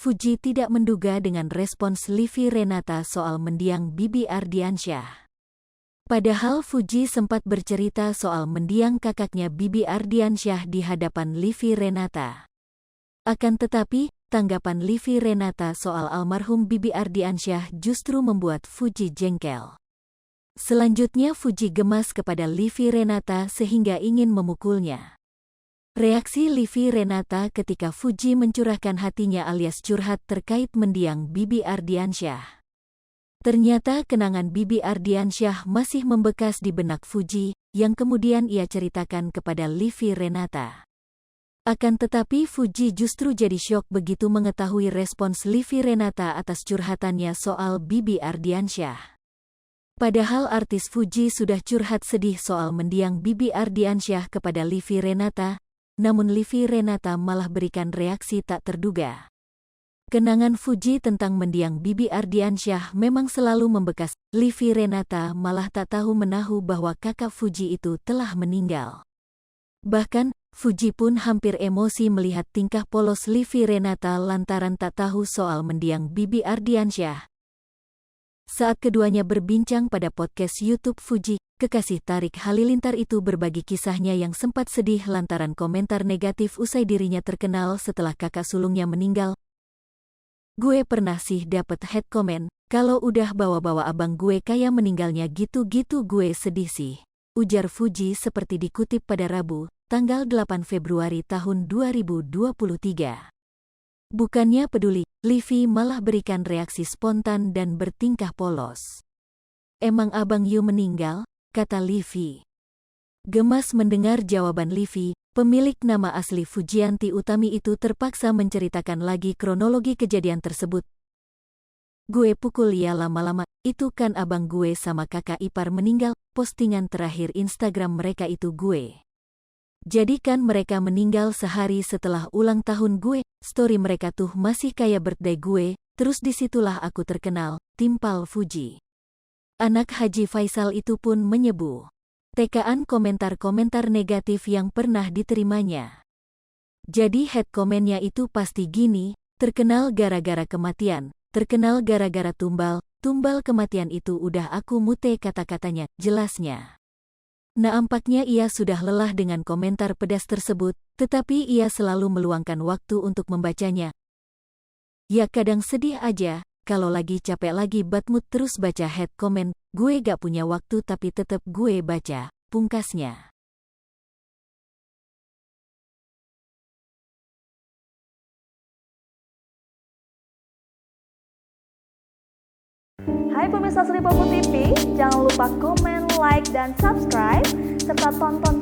Fuji tidak menduga dengan respons Livi Renata soal mendiang Bibi Ardiansyah. Padahal Fuji sempat bercerita soal mendiang kakaknya Bibi Ardiansyah di hadapan Livi Renata. Akan tetapi, tanggapan Livi Renata soal almarhum Bibi Ardiansyah justru membuat Fuji jengkel. Selanjutnya Fuji gemas kepada Livi Renata sehingga ingin memukulnya. Reaksi Livi Renata ketika Fuji mencurahkan hatinya alias curhat terkait mendiang Bibi Ardiansyah. Ternyata kenangan Bibi Ardiansyah masih membekas di benak Fuji, yang kemudian ia ceritakan kepada Livi Renata. Akan tetapi Fuji justru jadi syok begitu mengetahui respons Livi Renata atas curhatannya soal Bibi Ardiansyah. Padahal artis Fuji sudah curhat sedih soal mendiang Bibi Ardiansyah kepada Livi Renata, namun Livi Renata malah berikan reaksi tak terduga. Kenangan Fuji tentang mendiang Bibi Ardiansyah memang selalu membekas. Livi Renata malah tak tahu menahu bahwa kakak Fuji itu telah meninggal. Bahkan, Fuji pun hampir emosi melihat tingkah polos Livi Renata lantaran tak tahu soal mendiang Bibi Ardiansyah. Saat keduanya berbincang pada podcast YouTube Fuji, kekasih Tarik Halilintar itu berbagi kisahnya yang sempat sedih lantaran komentar negatif usai dirinya terkenal setelah kakak sulungnya meninggal. Gue pernah sih dapet head comment, kalau udah bawa-bawa abang gue kayak meninggalnya gitu-gitu gue sedih sih. Ujar Fuji seperti dikutip pada Rabu, tanggal 8 Februari tahun 2023. Bukannya peduli, Livi malah berikan reaksi spontan dan bertingkah polos. Emang abang you meninggal? Kata Livi. Gemas mendengar jawaban Livi, pemilik nama asli Fujianti Utami itu terpaksa menceritakan lagi kronologi kejadian tersebut. Gue pukul ya lama-lama, itu kan abang gue sama kakak ipar meninggal, postingan terakhir Instagram mereka itu gue. Jadi kan mereka meninggal sehari setelah ulang tahun gue, story mereka tuh masih kayak birthday gue, terus disitulah aku terkenal, timpal Fuji. Anak Haji Faisal itu pun menyebu. Tekaan komentar-komentar negatif yang pernah diterimanya. Jadi head comment-nya itu pasti gini, terkenal gara-gara kematian, terkenal gara-gara tumbal kematian itu udah aku mute kata-katanya, jelasnya. Nampaknya ia sudah lelah dengan komentar pedas tersebut, tetapi ia selalu meluangkan waktu untuk membacanya. Ya kadang sedih aja, kalau lagi capek lagi bad mood terus baca head comment, gue gak punya waktu tapi tetep gue baca, pungkasnya. Hai pemirsa Sri Popo TV, jangan lupa komen, like, dan subscribe, serta tonton